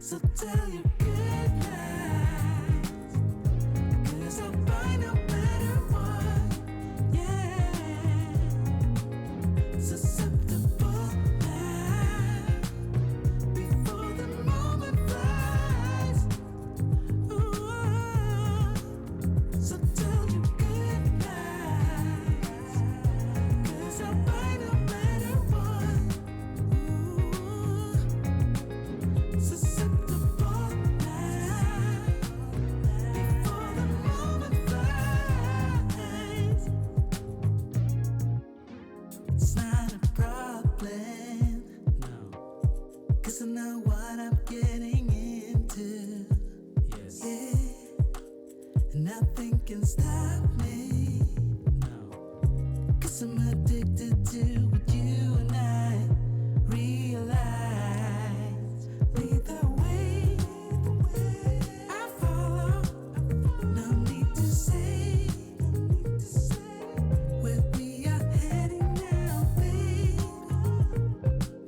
So tell your good nights, 'cause I'll buy no matter what. Yeah, susceptible now before the moment flies. Ooh, so tell your good nights, 'cause I'll buy no matter what. Ooh, susceptible now before the moment flies. It's not a problem, no, 'cause I know what I'm getting into. Yes. Yeah, and nothing can stop me. No, 'cause I'm addicted to what you and I realize. Lead the way, I follow. No need to say where we are heading now, babe.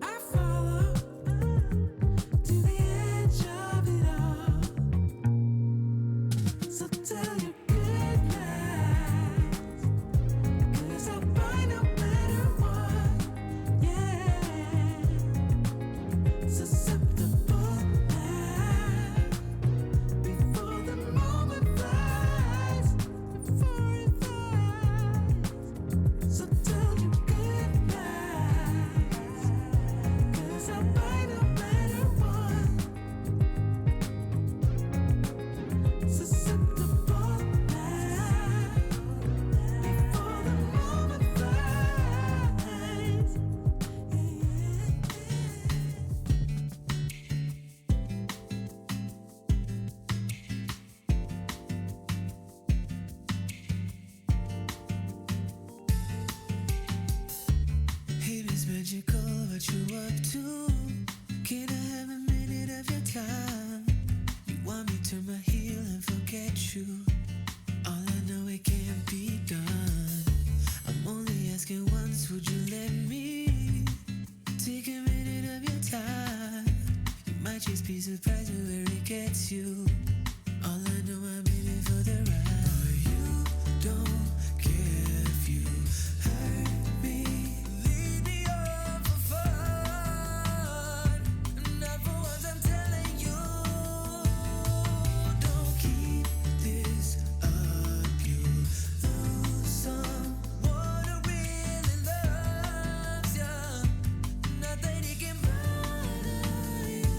I follow to the edge of it all. So tell your good nights, 'cause I'll buy no matter what. Yeah, susceptible now before the moment flies. Before it flies. So tell your good nights, 'cause I'll buy no matter what. Susceptible now before the moment flies. Hey, Miss Magical, what you up to? Can I have a minute of your time? You want me to turn my heel and forget you? All I know, it can't be done. I'm only asking once, would you let me take a minute of your time? You might just be surprised at where it gets you. All I know, I'm in it for the ride. But you don't care if you hurt me. Lead me on for fun. Not for once, I'm telling you. Don't keep this up. You lose someone who really loves ya. Nothing he can bother you.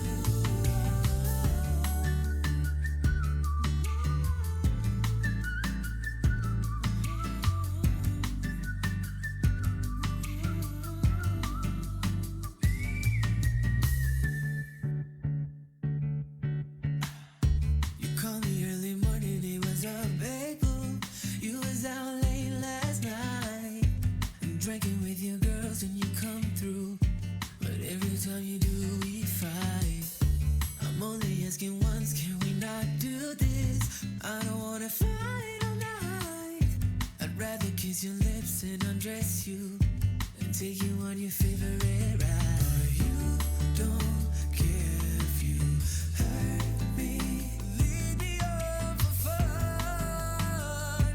You called me early morning, it was up, babe. You was out late last night, drinking with your girls and you come through. But every time you do, we fight. I'm only asking once, can we not do this? I don't wanna fight all night. I'd rather kiss your lips and undress you and take you on your favorite ride. But you don't care if you hurt me. Lead me on for fun.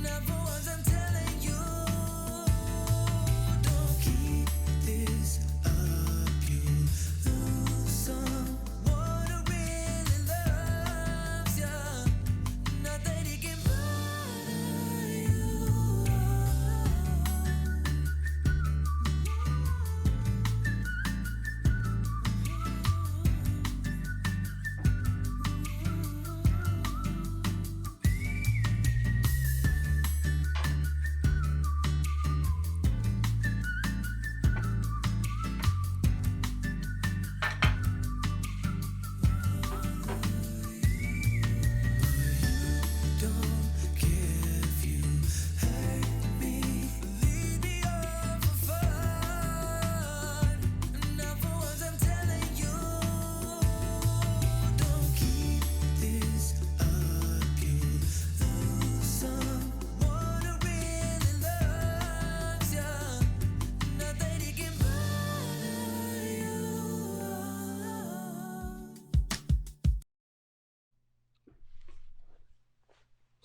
Not for once, I'm telling you. Don't keep this up. You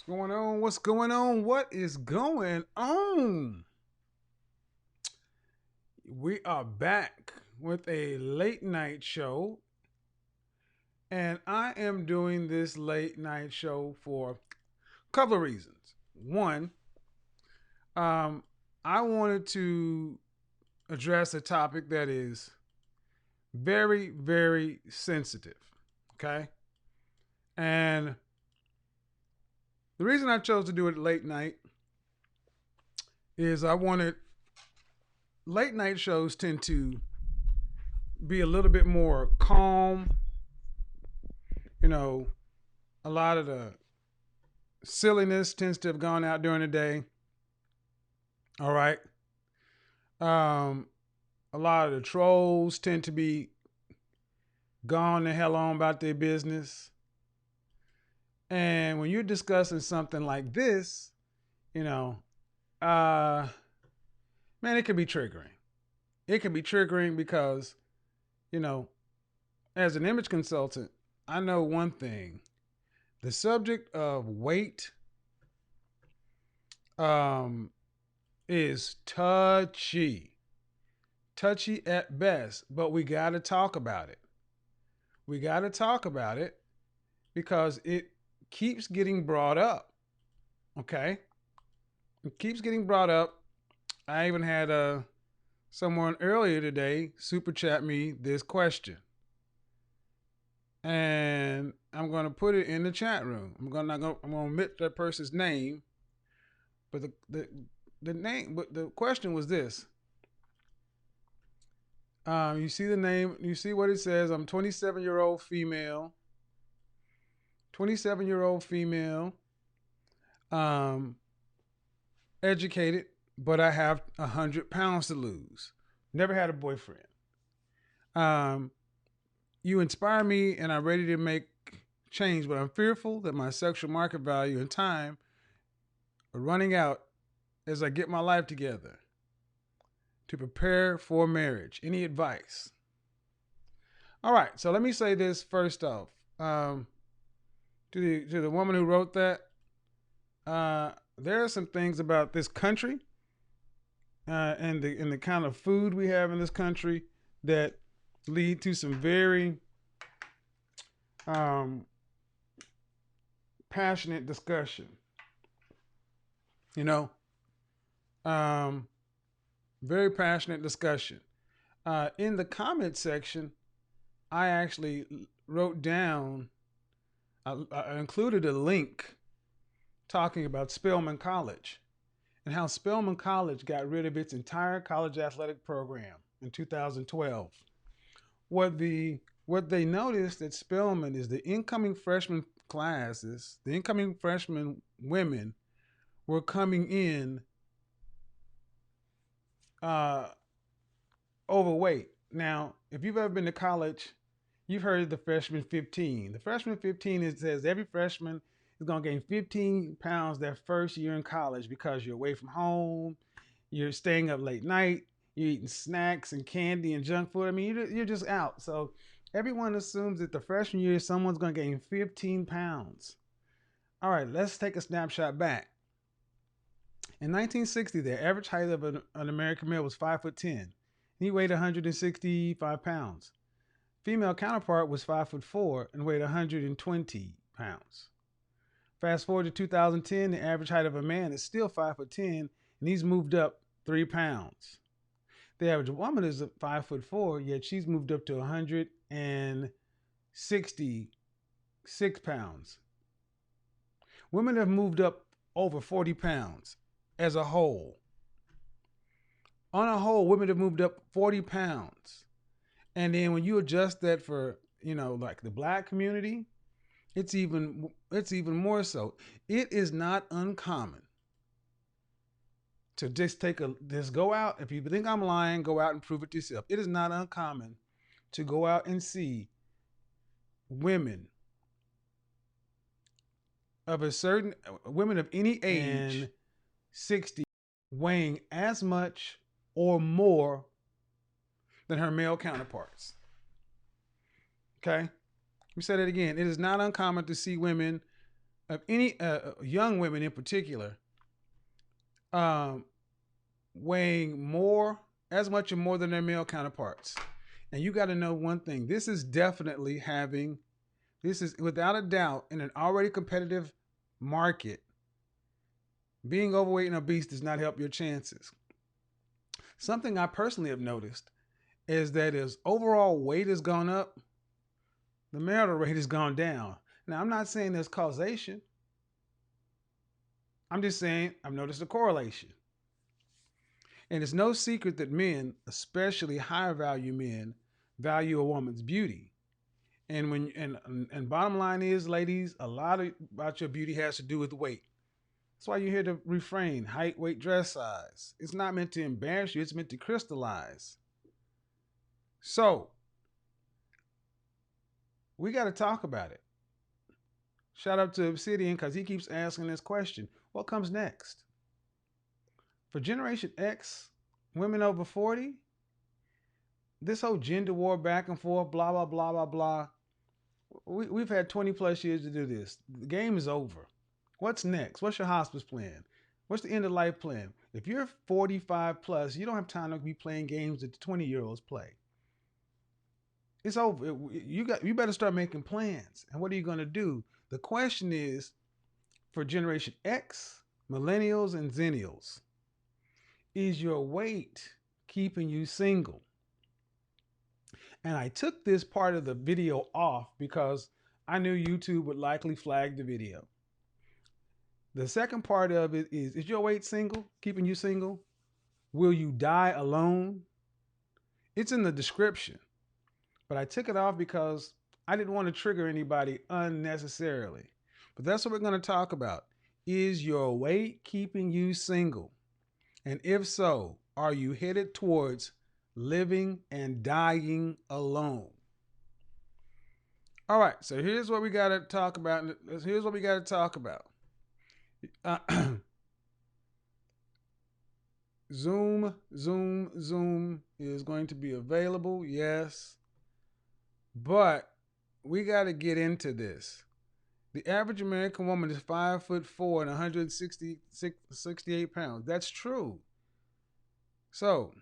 going on? What's going on? What is going on? We are back with a late night show, and I am doing this late night show for a couple of reasons. One, um, I wanted to address a topic that is very, very sensitive. Okay. And the reason I chose to do it late night is I wanted late night shows tend to be a little bit more calm. You know, a lot of the silliness tends to have gone out during the day. All right. Um, a lot of the trolls tend to be gone the hell on about their business. And when you're discussing something like this, you know, uh, man, it can be triggering. It can be triggering because, you know, as an image consultant, I know one thing. The subject of weight um, is touchy at best, but we got to talk about it. We got to talk about it because it keeps getting brought up. Okay, it keeps getting brought up. I even had someone earlier today super chat me this question, and I'm going to put it in the chat room. I'm going to omit that person's name, but the name, but the question was this. You see the name, you see what it says. I'm 27-year-old female. 27-year-old female. Um, Educated, but I have 100 pounds to lose. Never had a boyfriend. Um, you inspire me, and I'm ready to make change, but I'm fearful that my sexual market value and time are running out as I get my life together to prepare for marriage. Any advice? All right, so let me say this first off. To the woman who wrote that, there are some things about this country and the kind of food we have in this country that lead to some very passionate discussion. You know, very passionate discussion. In the comment section, I actually wrote down, I included a link talking about Spelman College and how Spelman College got rid of its entire college athletic program in 2012. What they noticed at Spelman is the incoming freshman classes, the incoming freshman women were coming in overweight. Now, if you've ever been to college, you've heard of the freshman 15. The freshman 15 says every freshman is going to gain 15 pounds their first year in college because you're away from home, you're staying up late night, you're eating snacks and candy and junk food. I mean, you're just out. So everyone assumes that the freshman year, someone's going to gain 15 pounds. All right, let's take a snapshot back. In 1960, the average height of an American male was 5'10". He weighed 165 pounds. Female counterpart was 5'4" and weighed 120 pounds. Fast forward to 2010, the average height of a man is still 5'10", and he's moved up 3 pounds. The average woman is 5'4", yet she's moved up to 166 pounds. Women have moved up over 40 pounds as a whole. On a whole, women have moved up 40 pounds. And then when you adjust that for, like the black community, it's even more so. It is not uncommon to just go out. If you think I'm lying, go out and prove it to yourself. It is not uncommon to go out and see women of any age, and 60, weighing as much or more than her male counterparts. Okay? We said it again. It is not uncommon to see women of any young women in particular, um, weighing more, as much or more than their male counterparts. And you got to know one thing: this is definitely having, this is without a doubt in an already competitive market. Being overweight and obese does not help your chances. Something I personally have noticed is that as overall weight has gone up, the marital rate has gone down. Now, I'm not saying there's causation. I'm just saying I've noticed a correlation. And it's no secret that men, especially higher value men, value a woman's beauty. And bottom line is, ladies, a lot about your beauty has to do with weight. That's why you hear the refrain: height, weight, dress size. It's not meant to embarrass you, it's meant to crystallize. So we got to talk about it. Shout out to Obsidian because he keeps asking this question: what comes next? For Generation X, women over 40, this whole gender war back and forth, blah, blah, blah, blah, blah. We've had 20 plus years to do this. The game is over. What's next? What's your hospice plan? What's the end of life plan? If you're 45 plus, you don't have time to be playing games that the 20-year-olds play. It's over. You better start making plans. And what are you going to do? The question is, for Generation X, millennials, and zennials, is your weight keeping you single? And I took this part of the video off because I knew YouTube would likely flag the video. The second part of it is your weight single, keeping you single? Will you die alone? It's in the description. But I took it off because I didn't want to trigger anybody unnecessarily. But that's what we're going to talk about. Is your weight keeping you single? And if so, are you headed towards living and dying alone? All right, so here's what we got to talk about. Zoom is going to be available, yes. But we got to get into this. The average American woman is 5'4" and 168 pounds. That's true. So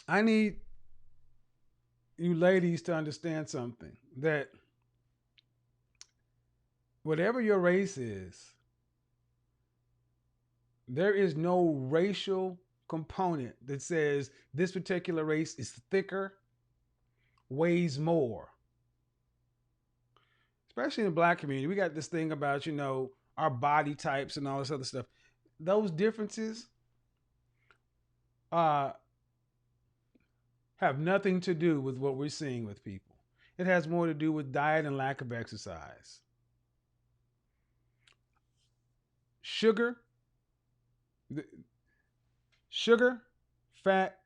I need you ladies to understand something, that whatever your race is, there is no racial component that says this particular race is thicker, weighs more. Especially in the Black community, we got this thing about, our body types and all this other stuff. Those differences have nothing to do with what we're seeing with people. It has more to do with diet and lack of exercise. Sugar, fat,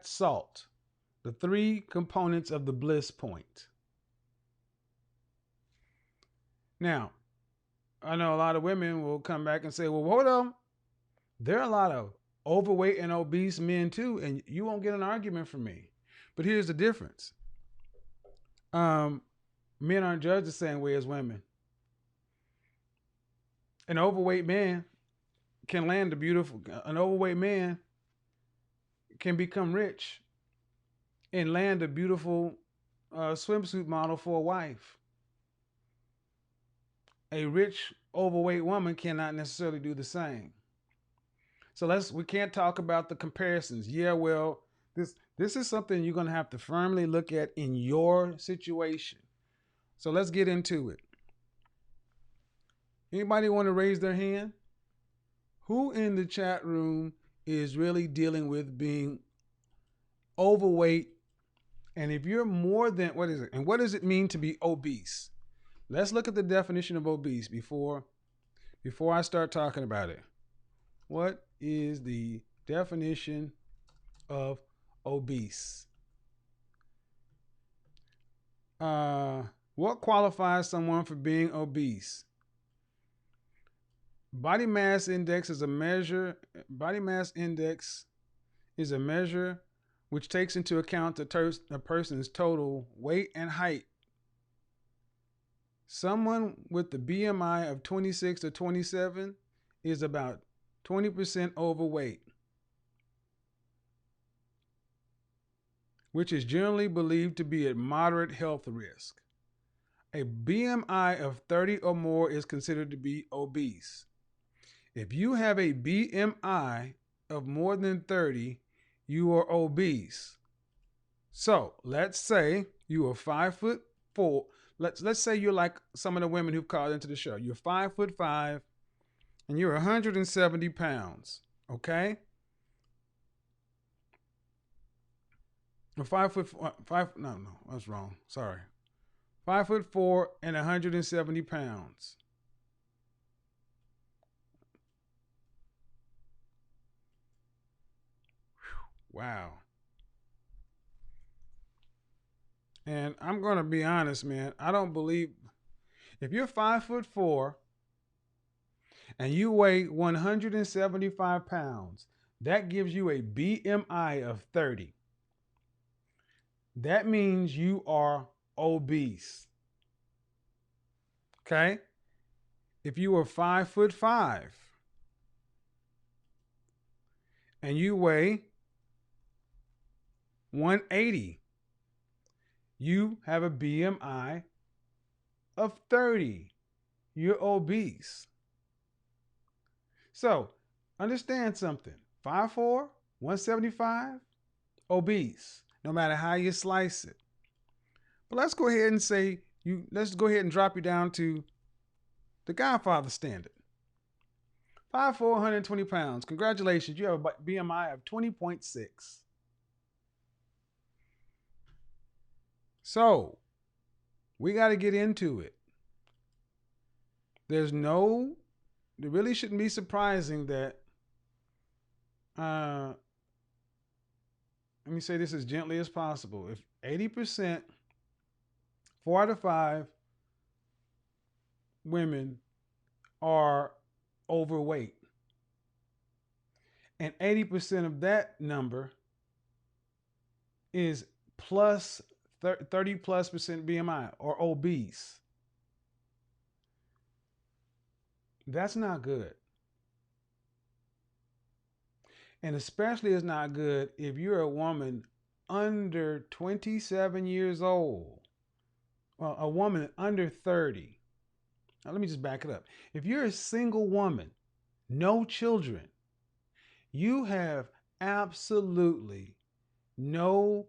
salt, the three components of the bliss point. Now, I know a lot of women will come back and say, well, hold on. There are a lot of overweight and obese men too, and you won't get an argument from me. But here's the difference. Men aren't judged the same way as women. An overweight man can an overweight man can become rich and land a beautiful swimsuit model for a wife. A rich, overweight woman cannot necessarily do the same. So we can't talk about the comparisons. Yeah, well, this is something you're going to have to firmly look at in your situation. So let's get into it. Anybody want to raise their hand? Who in the chat room is really dealing with being overweight? And if you're more than, what is it? And what does it mean to be obese? Let's look at the definition of obese before I start talking about it. What is the definition of obese? What qualifies someone for being obese? Body mass index is a measure. Body mass index is a measure which takes into account a person's total weight and height Someone with the BMI of 26 or 27 is about 20% overweight, which is generally believed to be at moderate health risk. A BMI of 30 or more is considered to be obese. If you have a BMI of more than 30, you are obese. So let's say you are 5'4". Let's say you're like some of the women who've called into the show. You're 5'5" and you're 170 pounds. Okay? Or 5'5". No, that's wrong. Sorry. 5'4" and 170 pounds. Wow. And I'm gonna be honest, man. I don't believe if you're 5'4" and you weigh 175 pounds, that gives you a BMI of 30. That means you are obese. Okay? If you are 5'5" and you weigh 180, you have a BMI of 30. You're obese. So, understand something. 5'4", 175, obese, no matter how you slice it. But let's go ahead and say let's go ahead and drop you down to the Godfather standard. 5'4", 120 pounds. Congratulations, you have a BMI of 20.6. So, we got to get into it. It really shouldn't be surprising that, let me say this as gently as possible. If 80%, 4 out of 5 women are overweight, and 80% of that number is plus 30 plus percent BMI or obese, that's not good. And especially it's not good if you're a woman under 27 years old. Well, a woman under 30. Now, let me just back it up. If you're a single woman, no children, you have absolutely no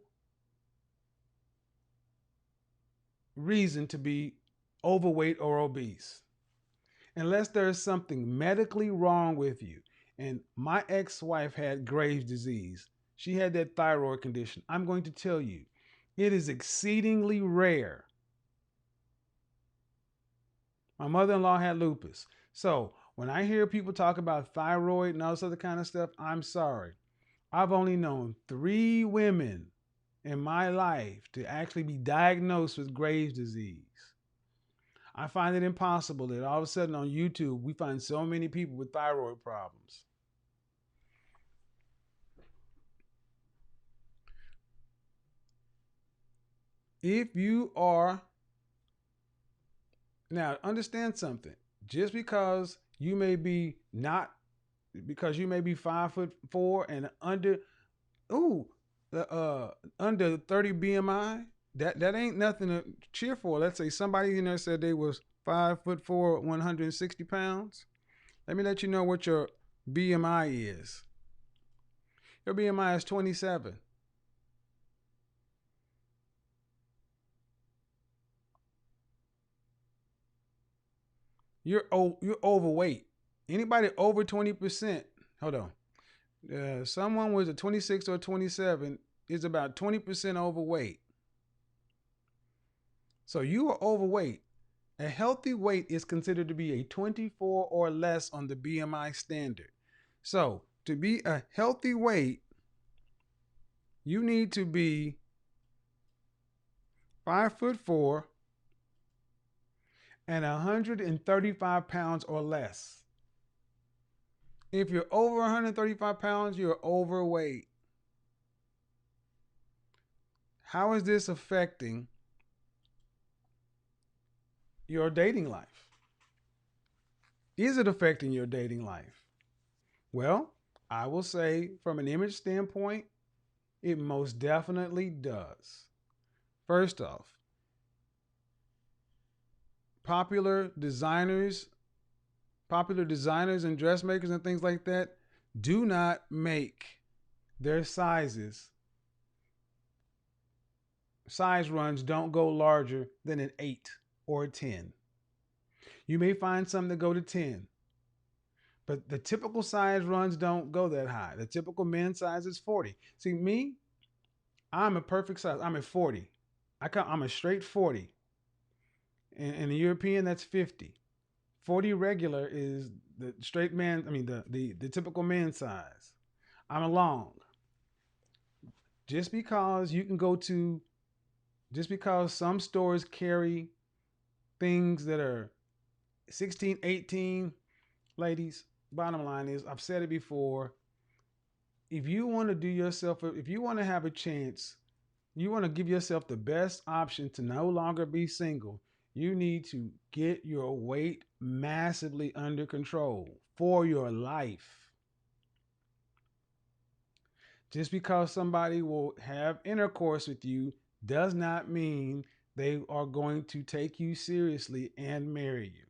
reason to be overweight or obese unless there's something medically wrong with you. And my ex-wife had Graves' disease. She had that thyroid condition. I'm going to tell you, it is exceedingly rare. My mother-in-law had lupus. So when I hear people talk about thyroid and all this other kind of stuff, I'm sorry. I've only known 3 women in my life to actually be diagnosed with Graves' disease. I find it impossible that all of a sudden on YouTube, we find so many people with thyroid problems. If you are, now understand something, just because you may be 5'4" and under 30 BMI, that ain't nothing to cheer for. Let's say somebody in there said they was 5'4", 160 pounds. Let me let you know what your BMI is. Your BMI is 27. You're overweight. Anybody over 20%, hold on. Someone with a 26 or 27 is about 20% overweight. So you are overweight. A healthy weight is considered to be a 24 or less on the BMI standard. So to be a healthy weight, you need to be 5'4" and 135 pounds or less. If you're over 135 pounds, you're overweight. How is this affecting your dating life? Is it affecting your dating life? Well, I will say from an image standpoint, it most definitely does. First off, popular designers, popular designers and dressmakers and things like that do not make their size runs don't go larger than an 8 or a 10. You may find some that go to 10, but the typical size runs don't go that high. The typical men's size is 40. See, me, I'm a perfect size. I'm a 40. I'm a straight 40. In the European, that's 50. 40 regular is the straight man, I mean, the typical man size. I'm a long. Just because you can go to, just because some stores carry things that are 16, 18, ladies, bottom line is, I've said it before, if you want to do yourself, if you want to have a chance, you want to give yourself the best option to no longer be single, you need to get your weight massively under control for your life. Just because somebody will have intercourse with you does not mean they are going to take you seriously and marry you.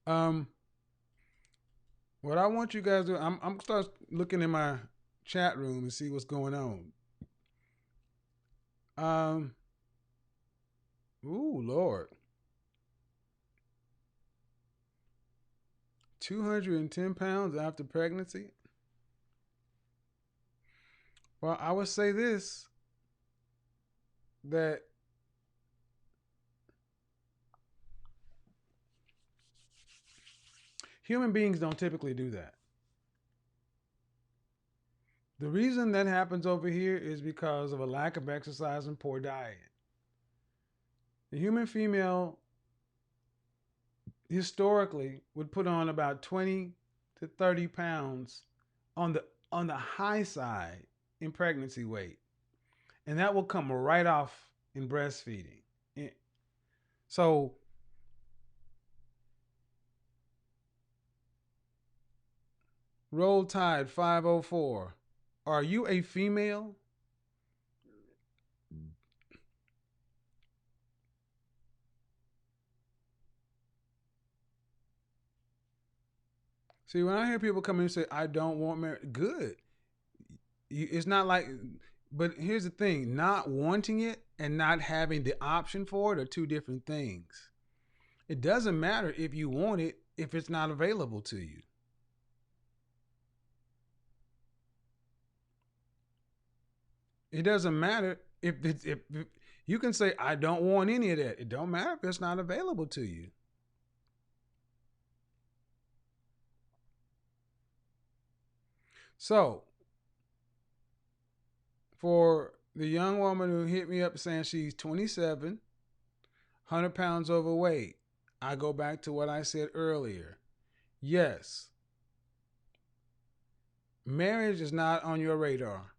Um, what I want you guys to do, I'm start looking in my chat room and see what's going on. Um, ooh, Lord. 210 pounds after pregnancy? Well, I would say this, that human beings don't typically do that. The reason that happens over here is because of a lack of exercise and poor diet. The human female historically would put on about 20 to 30 pounds on the high side in pregnancy weight. And that will come right off in breastfeeding. So Roll Tide 504. Are you a female? See, when I hear people come in and say, I don't want marriage, good. It's not like, but here's the thing, not wanting it and not having the option for it are two different things. It doesn't matter if you want it if it's not available to you. It doesn't matter if you can say, I don't want any of that. It don't matter if it's not available to you. So, for the young woman who hit me up saying she's 27, 100 pounds overweight, I go back to what I said earlier. Yes, marriage is not on your radar.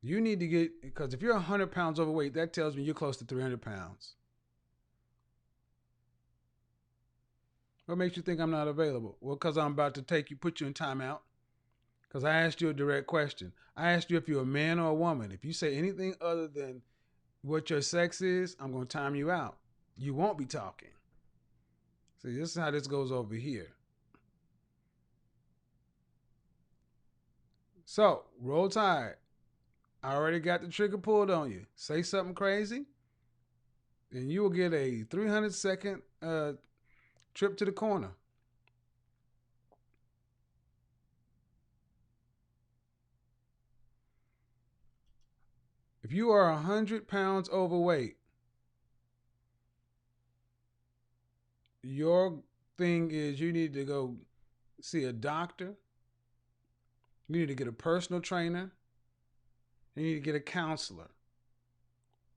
You need to get, because if you're 100 pounds overweight, that tells me you're close to 300 pounds. What makes you think I'm not available? Well, because I'm about to put you in timeout. Because I asked you a direct question. I asked you if you're a man or a woman. If you say anything other than what your sex is, I'm going to time you out. You won't be talking. See, this is how this goes over here. So, Roll Tide. I already got the trigger pulled on you. Say something crazy, and you will get a 300-second trip to the corner. If you are 100 pounds overweight, your thing is you need to go see a doctor. You need to get a personal trainer. You need to get a counselor.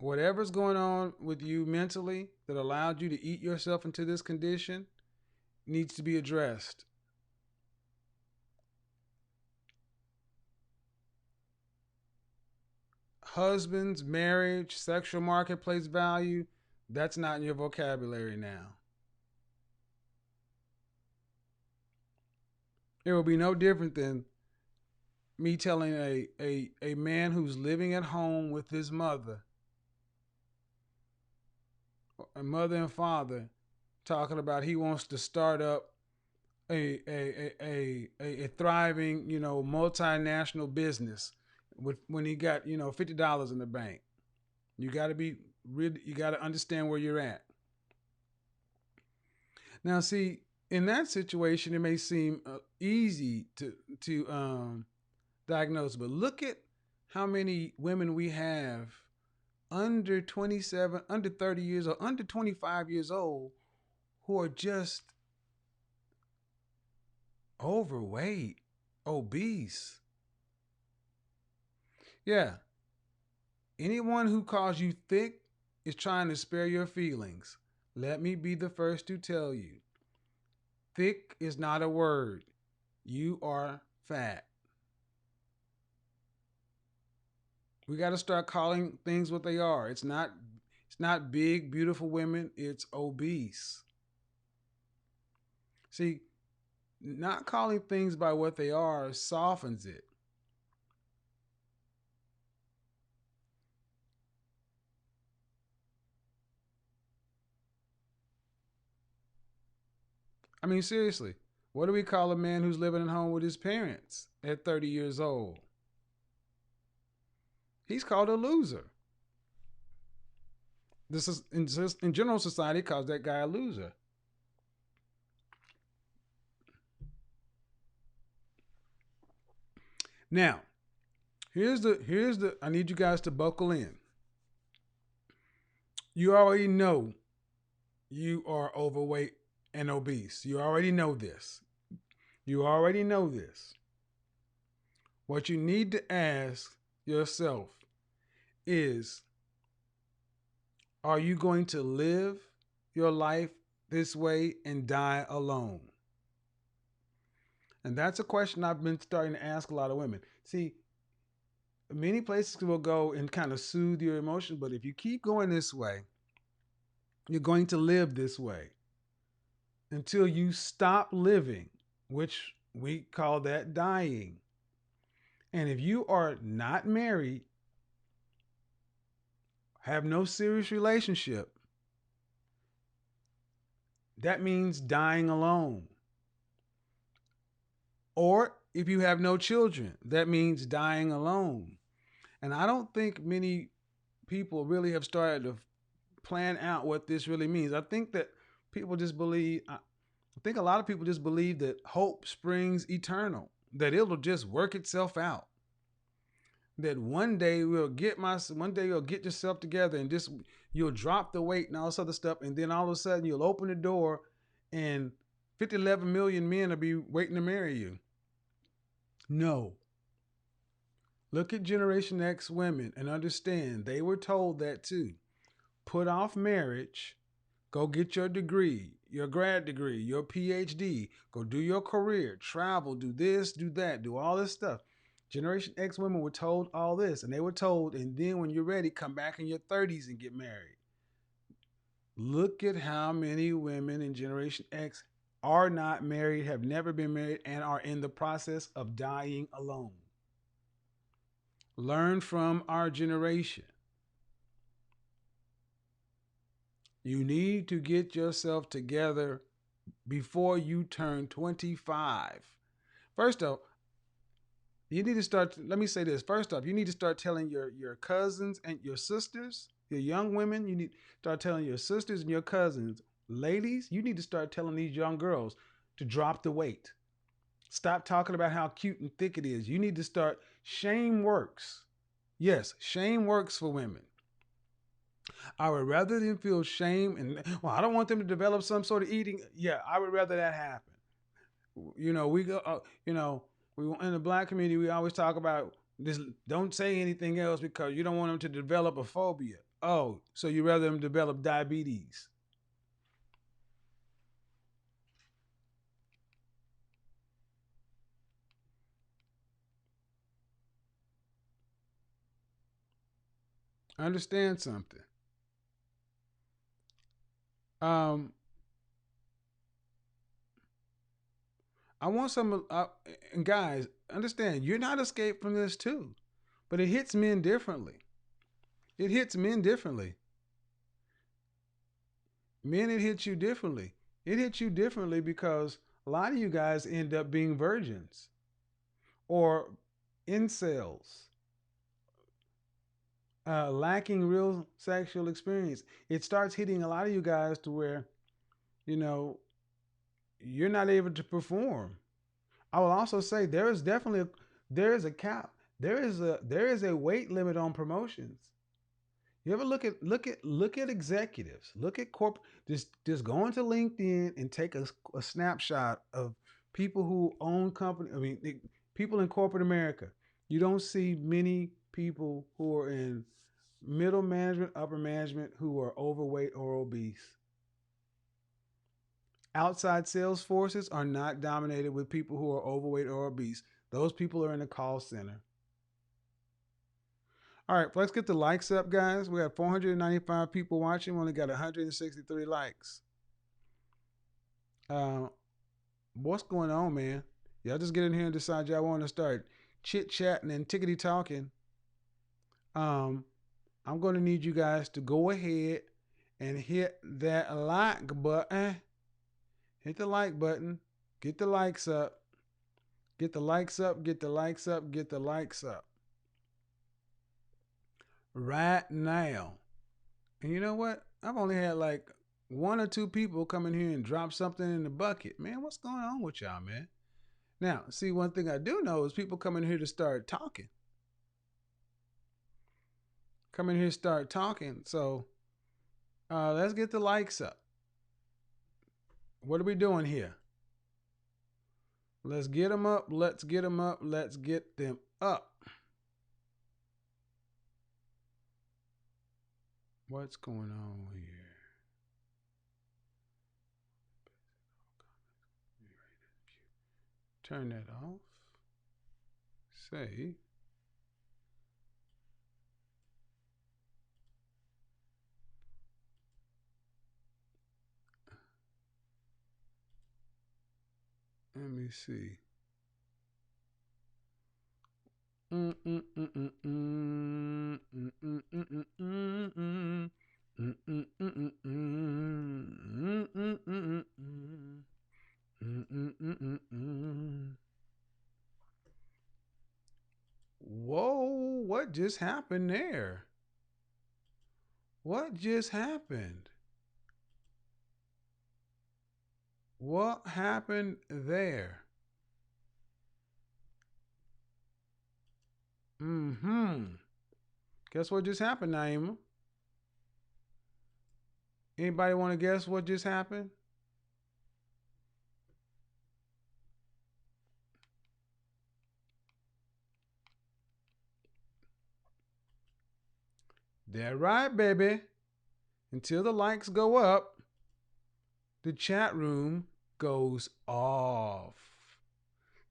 whatever's going on with you mentally that allowed you to eat yourself into this condition needs to be addressed. Husbands, marriage, sexual marketplace value, that's not in your vocabulary now. It will be no different than me telling a man who's living at home with his mother, a mother and father, talking about he wants to start up a thriving, multinational business with when he got, $50 in the bank. You got to be really, you got to understand where you're at. Now, see, in that situation, it may seem easy to diagnose, but look at how many women we have under 27, under 30 years old, under 25 years old, who are just overweight, obese. Yeah, anyone who calls you thick is trying to spare your feelings. Let me be the first to tell you, thick is not a word. You are fat. We got to start calling things what they are. It's not big, beautiful women, it's obese. See, not calling things by what they are softens it. I mean, seriously, what do we call a man who's living at home with his parents at 30 years old? He's called a loser. This is in general society calls that guy a loser. Now, here's the I need you guys to buckle in. You already know you are overweight and obese. You already know this. You already know this. What you need to ask yourself is, are you going to live your life this way and die alone? And that's a question I've been starting to ask a lot of women. See, many places will go and kind of soothe your emotions, but if you keep going this way, you're going to live this way until you stop living, which we call that dying. And if you are not married, have no serious relationship, that means dying alone. Or if you have no children, that means dying alone. And I don't think many people really have started to plan out what this really means. I think that people just believe, I think a lot of people just believe that hope springs eternal, that it'll just work itself out. That one day you'll get yourself together and just you'll drop the weight and all this other stuff, and then all of a sudden you'll open the door and 11 million men will be waiting to marry you. No. Look at Generation X women and understand they were told that too. Put off marriage, go get your degree, your grad degree, your PhD, go do your career, travel, do this, do that, do all this stuff. Generation X women were told all this, and they were told, and then when you're ready, come back in your 30s and get married. Look at how many women in Generation X are not married, have never been married, and are in the process of dying alone. Learn from our generation. You need to get yourself together before you turn 25. First off, you need to start, let me say this. First off, you need to start telling your cousins and your sisters, your young women, you need to start telling your sisters and your cousins, ladies, you need to start telling these young girls to drop the weight. Stop talking about how cute and thick it is. You need to start, shame works. Yes, shame works for women. I would rather them feel shame and, well, I don't want them to develop some sort of eating. Yeah, I would rather that happen. We go, we in the black community, we always talk about this. Don't say anything else because you don't want them to develop a phobia. Oh, so you rather them develop diabetes? Understand something. Um, I want some. And guys, understand you're not escaped from this too, but it hits men differently. It hits men differently. Men, it hits you differently. It hits you differently because a lot of you guys end up being virgins or incels, lacking real sexual experience. It starts hitting a lot of you guys to where, you know, you're not able to perform. I will also say there is definitely there is a cap. There is a weight limit on promotions. You ever look at executives, look at corp. Just go into LinkedIn and take a snapshot of people who own company. I mean, people in corporate America. You don't see many people who are in middle management, upper management who are overweight or obese. Outside sales forces are not dominated with people who are overweight or obese. Those people are in the call center. All right, let's get the likes up, guys. We got 495 people watching. We only got 163 likes. Uh, what's going on, man? Y'all just get in here and decide y'all want to start chit chatting and tickety talking. Um, I'm going to need you guys to go ahead and hit that like button. Hit the like button. Get the likes up. Get the likes up. Get the likes up. Get the likes up. Right now. And you know what? I've only had like one or two people come in here and drop something in the bucket. Man, what's going on with y'all, man? Now, see, one thing I do know is people come in here to start talking. Come in here, start talking. So let's get the likes up. What are we doing here? Let's get them up. Let's get them up. Let's get them up. What's going on here? Turn that off. Say. Let me see. Whoa, what just happened there? What just happened? What happened there? Mm-hmm. Guess what just happened, Naima? Anybody want to guess what just happened? That right, baby. Until the likes go up, the chat room goes off.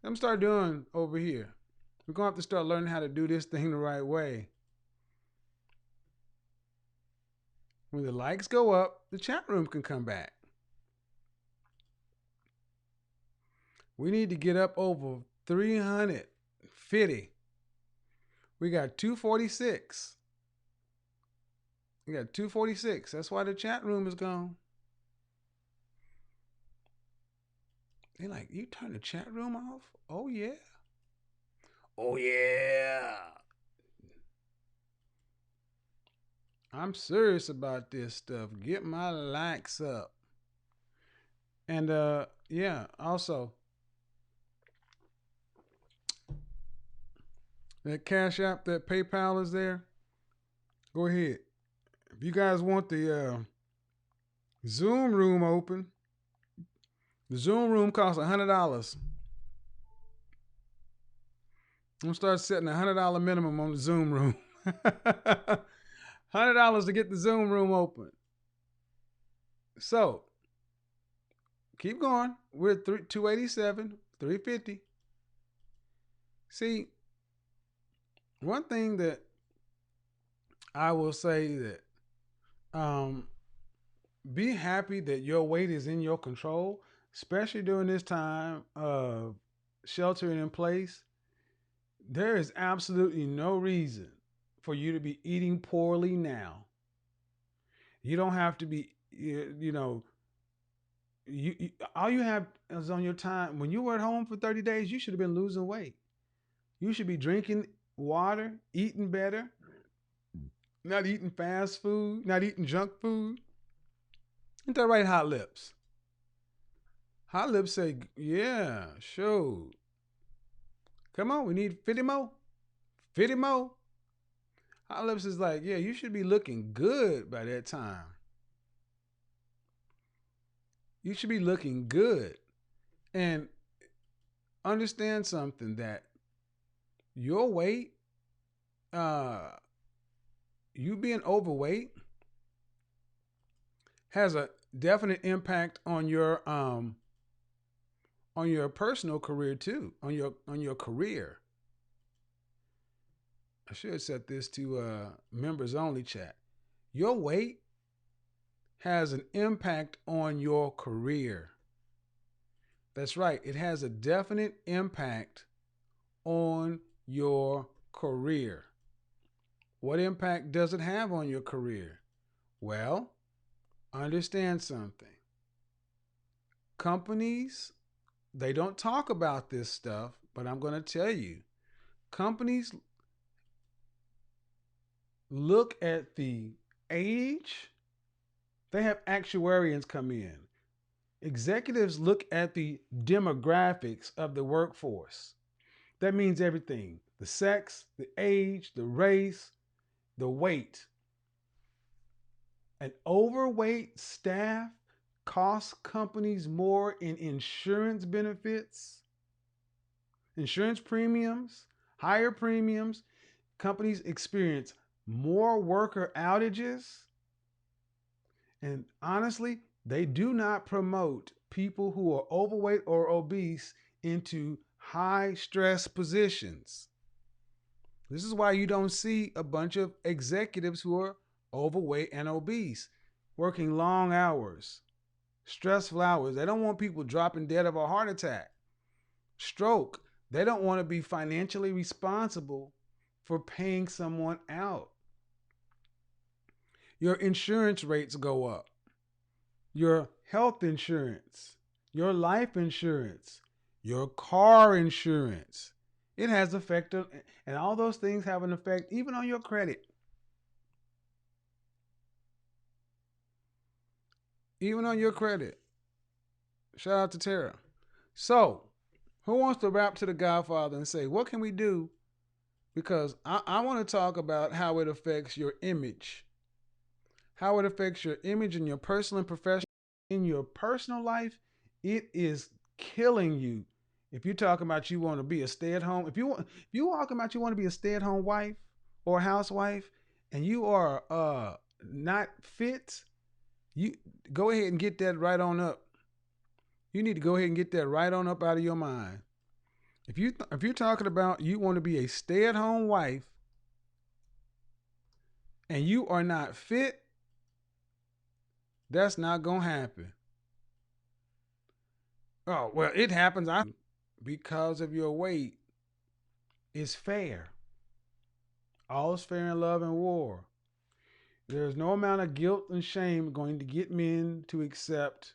Let me start doing over here. We're going to have to start learning how to do this thing the right way. When the likes go up, the chat room can come back. We need to get up over 350. We got 246. We got 246. That's why the chat room is gone. They're like, you turn the chat room off? Oh, yeah. Oh, yeah. I'm serious about this stuff. Get my likes up. And yeah, also that Cash App, that PayPal is there. Go ahead. If you guys want the Zoom room open, the Zoom room costs $100. I'm gonna start setting $100 minimum on the Zoom room. $100 to get the Zoom room open. So keep going. We're at 287, 350. See, one thing that I will say that um, be happy that your weight is in your control, especially during this time of sheltering in place. There is absolutely no reason for you to be eating poorly now. You don't have to be, you all you have is on your time. When you were at home for 30 days, you should have been losing weight. You should be drinking water, eating better, not eating fast food, not eating junk food. Ain't that right, Hot Lips? Hot Lips say, yeah, sure. Come on, we need 50 more. 50 more. Hot Lips is like, yeah, you should be looking good by that time. You should be looking good. And understand something that your weight, uh, you being overweight, has a definite impact on your personal career too, on your career. I should set this to members only chat. Your weight has an impact on your career. That's right. It has a definite impact on your career. What impact does it have on your career? Well, understand something. Companies, they don't talk about this stuff, but I'm going to tell you. Companies look at the age, they have actuarians come in. Executives look at the demographics of the workforce. That means everything: the sex, the age, the race, the weight. An overweight staff costs companies more in insurance benefits, insurance premiums, higher premiums. Companies experience more worker outages. And honestly, they do not promote people who are overweight or obese into high stress positions. This is why you don't see a bunch of executives who are overweight and obese working long hours, stressful hours. They don't want people dropping dead of a heart attack, stroke. They don't want to be financially responsible for paying someone out. Your insurance rates go up. Your health insurance, your life insurance, your car insurance. It has effect on, and all those things have an effect even on your credit. Even on your credit. Shout out to Tara. So, who wants to rap to the Godfather and say, what can we do? Because I want to talk about how it affects your image. How it affects your image in your personal and professional. In your personal life, it is killing you. If you're talking about you want to be a stay-at-home, if you talking about you want to be a stay-at-home wife or a housewife, and you are not fit, you go ahead and get that right on up. You need to go ahead and get that right on up out of your mind. If you're talking about you want to be a stay-at-home wife and you are not fit, that's not gonna happen. Oh well, it happens. Because of your weight is fair. All is fair in love and war. There's no amount of guilt and shame going to get men to accept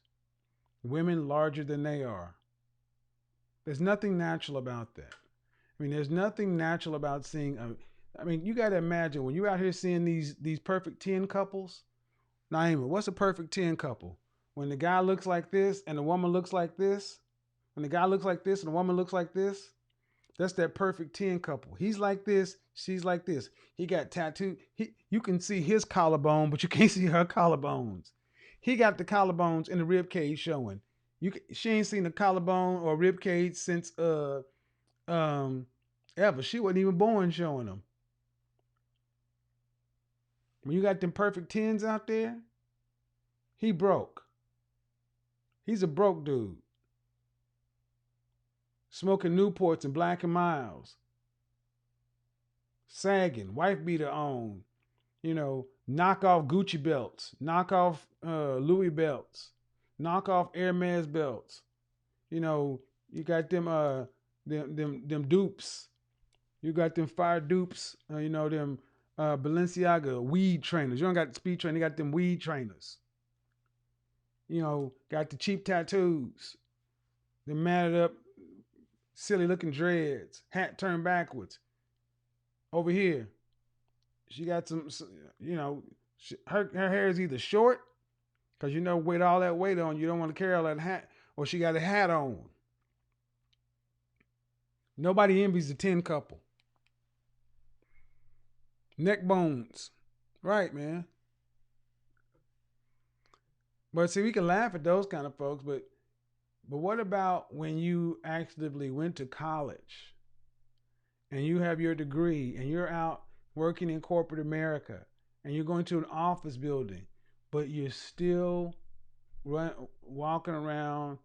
women larger than they are. There's nothing natural about that. I mean, there's nothing natural about seeing. I mean, you got to imagine when you're out here seeing these perfect 10 couples. Naima, what's a perfect 10 couple? When the guy looks like this and the woman looks like this. When the guy looks like this and the woman looks like this. That's that perfect 10 couple. He's like this, she's like this. He got tattooed. You can see his collarbone, but you can't see her collarbones. He got the collarbones and the rib cage showing. She ain't seen a collarbone or rib cage since ever. She wasn't even born showing them. When you got them perfect 10s out there, he broke. He's a broke dude. Smoking Newports and Black and Miles. Sagging, wife beater on. Knock off Gucci belts, knock off Louis belts, knock off Hermes belts. You got them dupes. You got them fire dupes. Them Balenciaga weed trainers. You don't got the speed trainer. You got them weed trainers. Got the cheap tattoos. The matted up, silly looking dreads, hat turned backwards. Over here, she got some. Her hair is either short, because with all that weight on, you don't want to carry all that hat, or she got a hat on. Nobody envies the 10 couple. Neck bones. Right, man. But see, we can laugh at those kind of folks, but what about when you actively went to college and you have your degree and you're out working in corporate America and you're going to an office building, but you're still walking around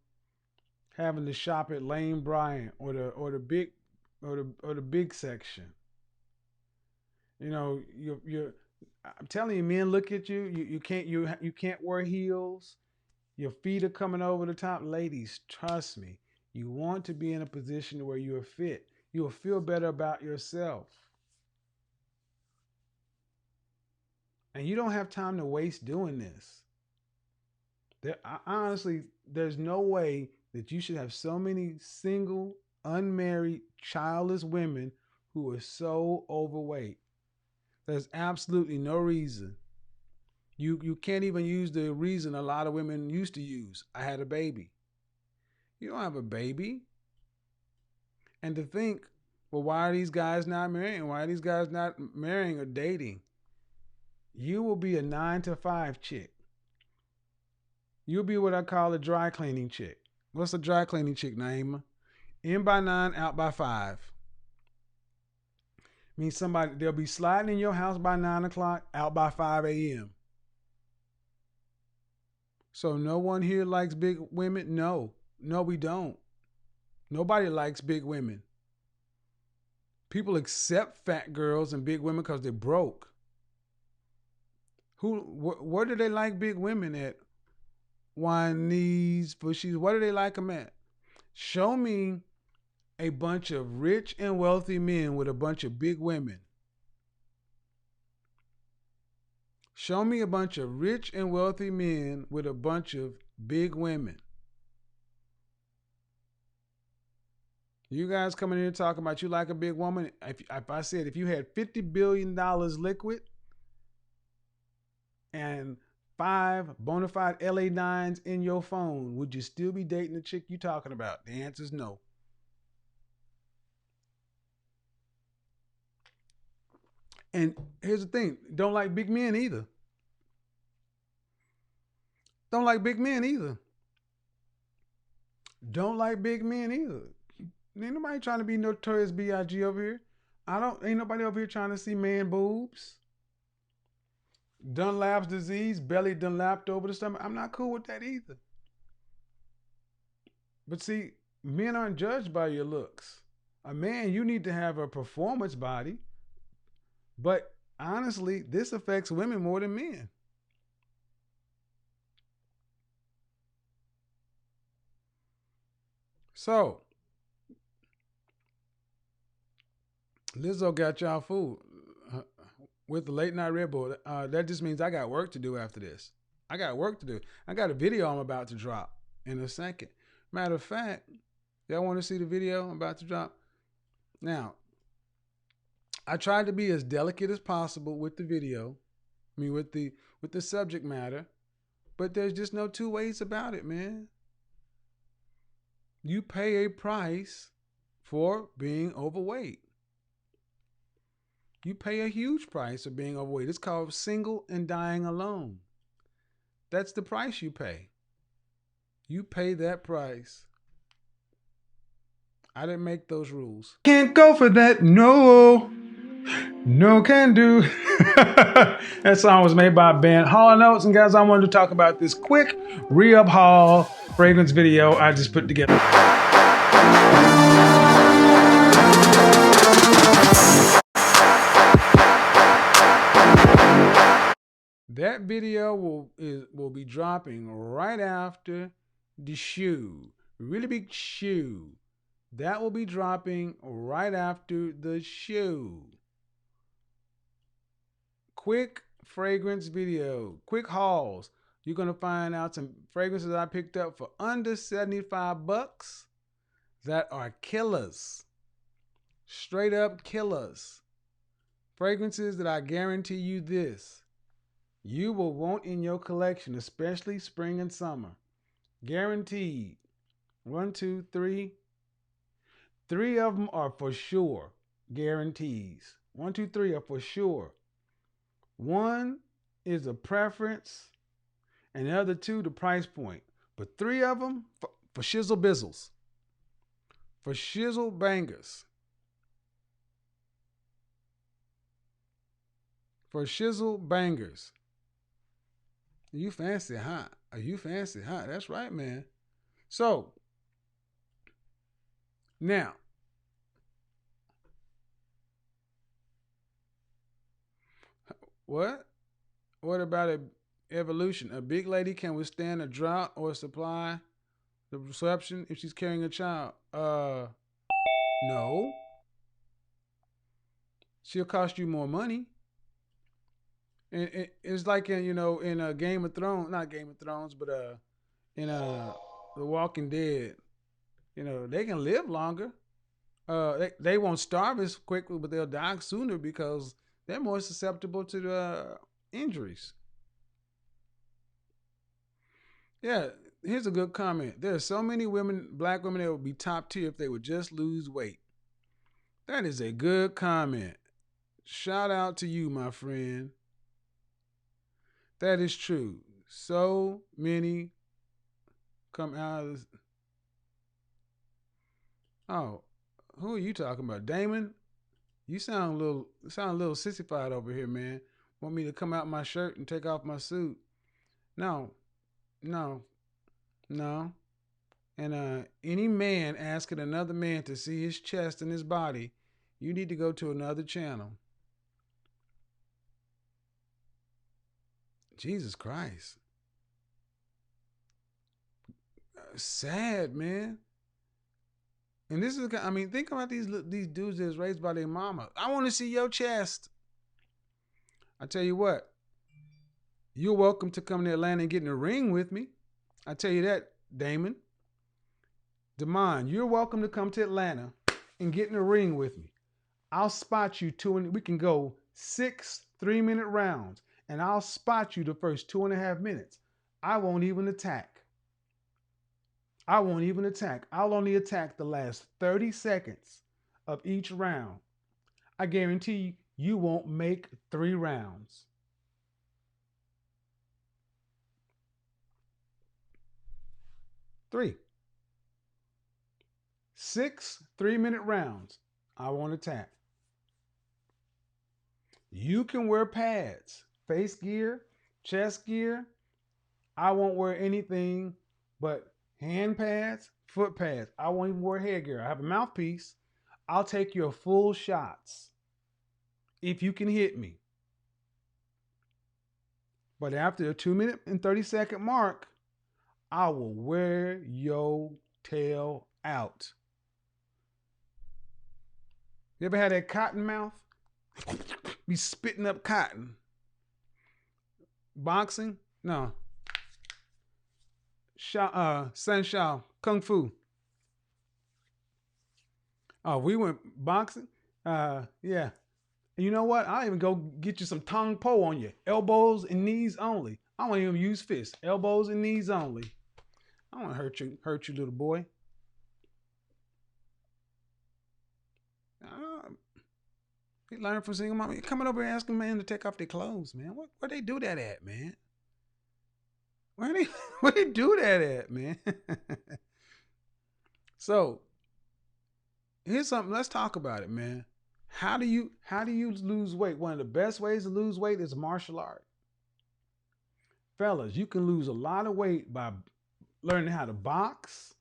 having to shop at Lane Bryant or the big section. I'm telling you, men look at you. You can't wear heels. Your feet are coming over the top. Ladies, trust me. You want to be in a position where you are fit. You will feel better about yourself. And you don't have time to waste doing this. Honestly, there's no way that you should have so many single, unmarried, childless women who are so overweight. There's absolutely no reason. You can't even use the reason a lot of women used to use. I had a baby. You don't have a baby. And to think, well, why are these guys not marrying? Why are these guys not marrying or dating? You will be a 9-to-5 chick. You'll be what I call a dry cleaning chick. What's a dry cleaning chick, Naima? In by 9, out by 5. Means they'll be sliding in your house by 9 o'clock, out by 5 a.m. So no one here likes big women? No, we don't. Nobody likes big women. People accept fat girls and big women because they're broke. Where do they like big women at? Wine, knees, bushies. Where do they like them at? Show me a bunch of rich and wealthy men with a bunch of big women. Show me a bunch of rich and wealthy men with a bunch of big women. You guys coming in here talking about you like a big woman. If I said if you had $50 billion liquid and 5 bona fide LA9s in your phone, would you still be dating the chick you talking about? The answer is no. And here's the thing. Don't like big men either. Don't like big men either. Don't like big men either. Ain't nobody trying to be Notorious B.I.G. over here. Ain't nobody over here trying to see man boobs. Dunlap's disease, belly Dunlapped over the stomach. I'm not cool with that either. But see, men aren't judged by your looks. A man, you need to have a performance body. But honestly, this affects women more than men. So, Lizzo got y'all food with the late night Red Bull. That just means I got work to do after this. I got work to do. I got a video I'm about to drop in a second. Matter of fact, y'all want to see the video I'm about to drop? Now, I tried to be as delicate as possible with the video. With the subject matter. But there's just no two ways about it, man. You pay a price for being overweight. You pay a huge price for being overweight. It's called single and dying alone. That's the price you pay. You pay that price. I didn't make those rules. Can't go for that, no. No can do. That song was made by band Hall & Oates. And guys, I wanted to talk about this quick re-up haul fragrance video I just put together. That video will be dropping right after the shoe. Really big shoe. That will be dropping right after the shoe. Quick fragrance video, quick hauls. You're gonna find out some fragrances I picked up for under $75 that are killers. Straight up killers. Fragrances that I guarantee you this. You will want in your collection, especially spring and summer. Guaranteed. 1, 2, 3. 3 of them are for sure. Guarantees. 1, 2, 3 are for sure. 1 is a preference, and the other 2 the price point. But 3 of them for shizzle bizzles. For shizzle bangers. For shizzle bangers. You fancy, huh? Are you fancy, huh? That's right, man. So, now, what? What about a evolution? A big lady can withstand a drought or supply the reception if she's carrying a child. No. She'll cost you more money. And it's like in a Game of Thrones, not Game of Thrones, but in The Walking Dead. They can live longer. They won't starve as quickly, but they'll die sooner because they're more susceptible to the injuries. Yeah, here's a good comment. There are so many women, black women, that would be top tier if they would just lose weight. That is a good comment. Shout out to you, my friend. That is true. So many come out of this. Oh, who are you talking about? Damon? You sound a little sissified over here, man. Want me to come out my shirt and take off my suit? No. And any man asking another man to see his chest and his body, you need to go to another channel. Jesus Christ. Sad, man. And this is, think about these dudes that's raised by their mama. I want to see your chest. I tell you what, you're welcome to come to Atlanta and get in the ring with me. I tell you that, Damon. Damon, you're welcome to come to Atlanta and get in the ring with me. I'll spot you we can go 6 3-minute rounds, and I'll spot you the first 2.5 minutes. I won't even attack. I'll only attack the last 30 seconds of each round. I guarantee you won't make 3 rounds. Three. 6 3-minute rounds. I won't attack. You can wear pads, face gear, chest gear. I won't wear anything but hand pads, foot pads. I won't even wear headgear. I have a mouthpiece. I'll take your full shots if you can hit me. But after the 2-minute and 30-second mark, I will wear your tail out. You ever had that cotton mouth? Be spitting up cotton. Boxing? No. San Shao, Kung Fu. Oh, we went boxing? Yeah. And you know what? I'll even go get you some Tong Po on you. Elbows and knees only. I won't even use fists. Elbows and knees only. I don't want to hurt you, little boy. He learned from single mom. Coming over and asking men to take off their clothes, man. Where they do that at, man? Where they do that at, man? So, here's something. Let's talk about it, man. How do you lose weight? One of the best ways to lose weight is martial art. Fellas, you can lose a lot of weight by learning how to box,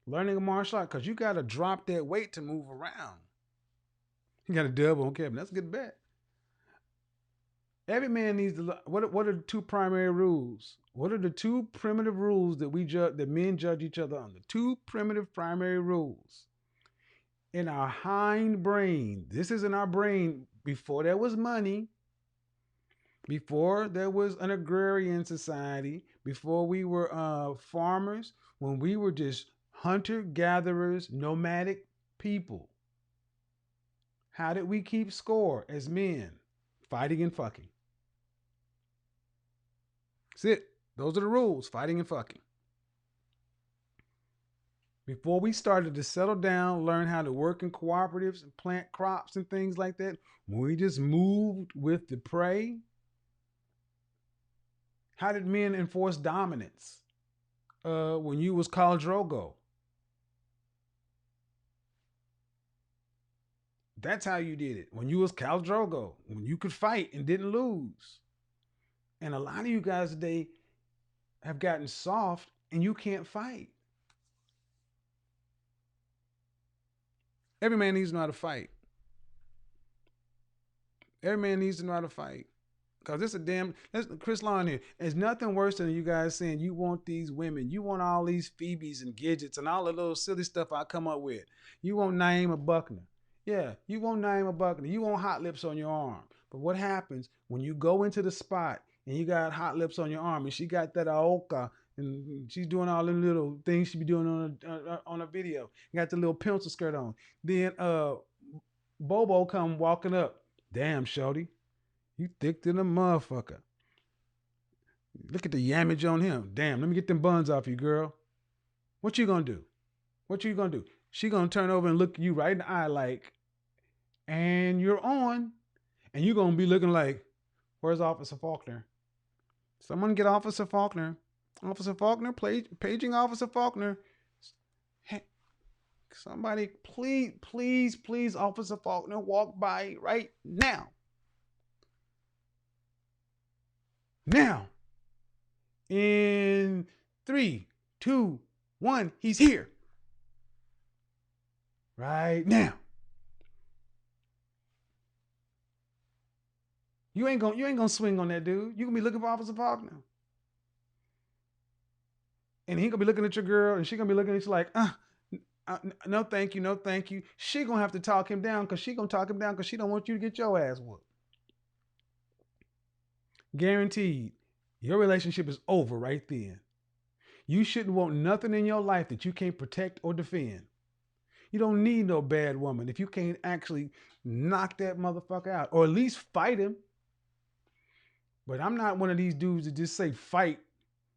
learning a martial art, because you got to drop that weight to move around. You got a dub on Kevin. That's a good bet. Every man needs to. What are the two primary rules? What are the two primitive rules that men judge each other on? The two primitive primary rules in our hind brain. This is in our brain before there was money, before there was an agrarian society, before we were farmers, when we were just hunter gatherers, nomadic people. How did we keep score as men? Fighting and fucking. That's it. Those are the rules, fighting and fucking. Before we started to settle down, learn how to work in cooperatives and plant crops and things like that, when we just moved with the prey, how did men enforce dominance? When you was Khal Drogo. That's how you did it. When you was Khal Drogo, when you could fight and didn't lose. And a lot of you guys today have gotten soft and you can't fight. Every man needs to know how to fight. Every man needs to know how to fight. Because this is Chris Lawn here. There's nothing worse than you guys saying you want these women. You want all these Phoebes and Gidgets and all the little silly stuff I come up with. You want Naima Buckner. Yeah, you want Naima Buckner. You want hot lips on your arm. But what happens when you go into the spot and you got hot lips on your arm and she got that aoka and she's doing all the little things she be doing on a video. You got the little pencil skirt on. Then Bobo come walking up. Damn, shorty, you thick than a motherfucker. Look at the yamage on him. Damn, let me get them buns off you, girl. What you gonna do? What you gonna do? She gonna turn over and look you right in the eye like, and you're on. And you're gonna be looking like, where's Officer Faulkner? Someone get Officer Faulkner. Officer Faulkner, paging Officer Faulkner. Hey, somebody, please, Officer Faulkner, walk by right now. Now. In 3, 2, 1, he's here. Right now. You ain't gonna swing on that dude. You gonna be looking for Officer Faulkner. And he gonna be looking at your girl and she gonna be looking at you like, no thank you, no thank you. She gonna have to talk him down because she don't want you to get your ass whooped. Guaranteed, your relationship is over right then. You shouldn't want nothing in your life that you can't protect or defend. You don't need no bad woman if you can't actually knock that motherfucker out or at least fight him. But I'm not one of these dudes that just say fight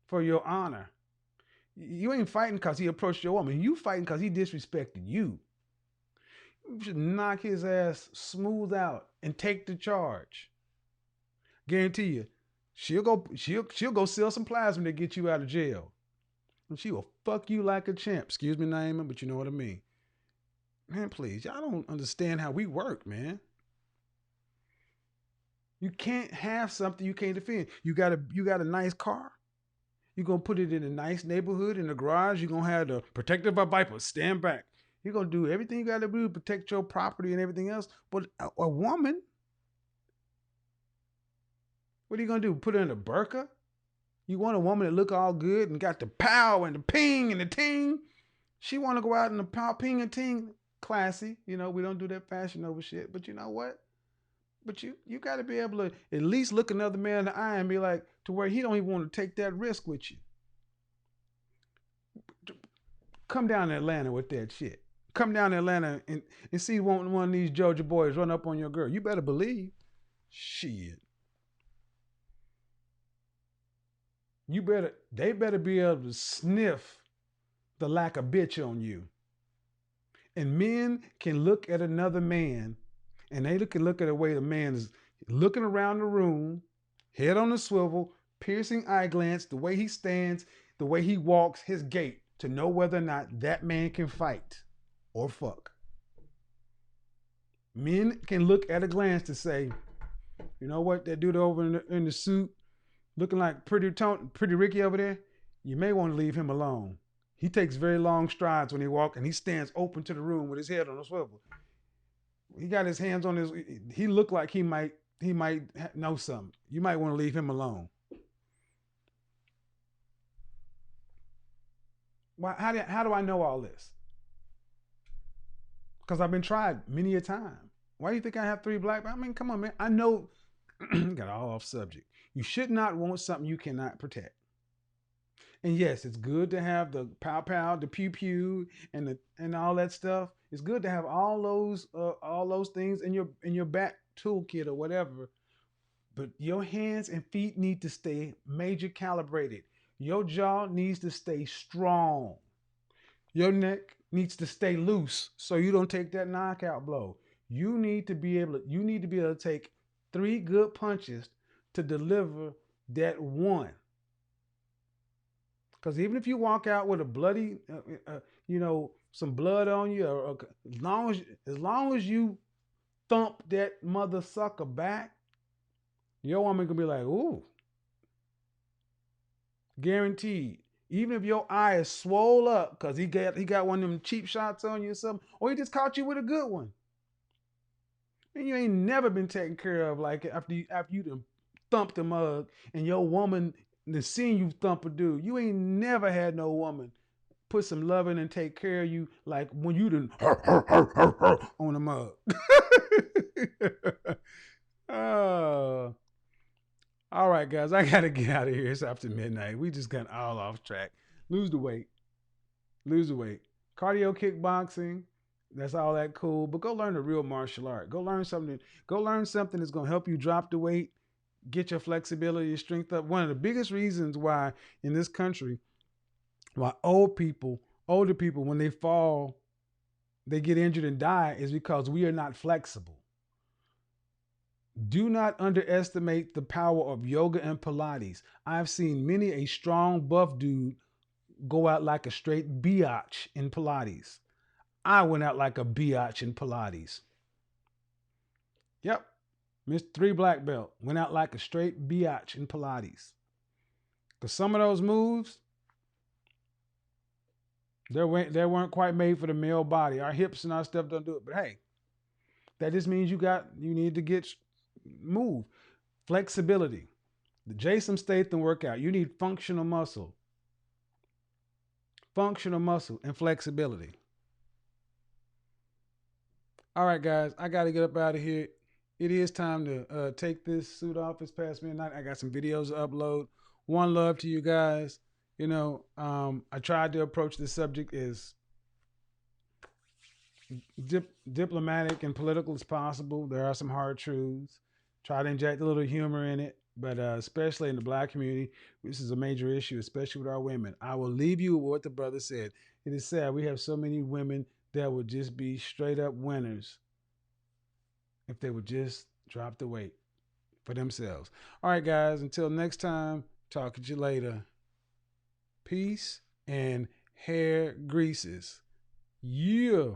for your honor. You ain't fighting because he approached your woman. You fighting because he disrespected you. You should knock his ass smooth out and take the charge. Guarantee you, she'll go sell some plasma to get you out of jail. And she will fuck you like a champ. Excuse me, Naima, but you know what I mean. Man, please, y'all don't understand how we work, man. You can't have something you can't defend. You got a nice car. You're going to put it in a nice neighborhood in the garage. You're going to have the protective viper stand back. You're going to do everything you got to do to protect your property and everything else. But a woman, what are you going to do? Put her in a burqa? You want a woman that look all good and got the pow and the ping and the ting? She want to go out in the pow, ping, and ting. Classy. You know, we don't do that fashion over shit. But you know what? But you got to be able to at least look another man in the eye and be like, to where he don't even want to take that risk with you. Come down to Atlanta with that shit. Come down to Atlanta and see one of these Georgia boys run up on your girl. You better believe. Shit. They better be able to sniff the lack of bitch on you. And men can look at another man and they can look at the way the man is looking around the room, head on the swivel, piercing eye glance, the way he stands, the way he walks, his gait, to know whether or not that man can fight or fuck. Men can look at a glance to say, you know what, that dude over in the suit looking like pretty Ricky over there, you may want to leave him alone. He takes very long strides when he walks, and he stands open to the room with his head on a swivel. He got his hands on his. He looked like he might know something. You might want to leave him alone. Why? How do I know all this? Because I've been tried many a time. Why do you think I have 3 black? I mean, come on, man. I know. Got all off subject. You should not want something you cannot protect. And yes, it's good to have the pow pow, the pew pew, and all that stuff. It's good to have all those things in your back toolkit or whatever. But your hands and feet need to stay major calibrated. Your jaw needs to stay strong. Your neck needs to stay loose so you don't take that knockout blow. You need to be able to take 3 good punches to deliver that one. Because even if you walk out with a bloody, some blood on you, or as long as you thump that mother sucker back, your woman gonna be like, ooh, guaranteed. Even if your eye is swole up because he got one of them cheap shots on you or something, or he just caught you with a good one, and you ain't never been taken care of like after you done thumped the mug, and your woman done seen you thump a dude. You ain't never had no woman put some loving and take care of you like when you done on the mug. Oh. All right, guys, I gotta get out of here. It's after midnight. We just got all off track. Lose the weight. Cardio kickboxing, that's all that cool. But go learn a real martial art. Go learn something that's gonna help you drop the weight, get your flexibility, your strength up. One of the biggest reasons why in this country, why older people, when they fall, they get injured and die, is because we are not flexible. Do not underestimate the power of yoga and Pilates. I've seen many a strong, buff dude go out like a straight biatch in Pilates. I went out like a biatch in Pilates. Yep. Missed 3 black belt. Went out like a straight biatch in Pilates. Because some of those moves, they weren't quite made for the male body. Our hips and our stuff don't do it. But hey, that just means you need to get move. Flexibility. The Jason Statham workout. You need functional muscle and flexibility. All right, guys, I got to get up out of here. It is time to take this suit off. It's past midnight. I got some videos to upload. One love to you guys. I tried to approach this subject as diplomatic and political as possible. There are some hard truths. Try to inject a little humor in it, but especially in the black community, this is a major issue, especially with our women. I will leave you with what the brother said. It is sad we have so many women that would just be straight up winners if they would just drop the weight for themselves. All right, guys, until next time, talk to you later. Peace and hair greases. Yeah.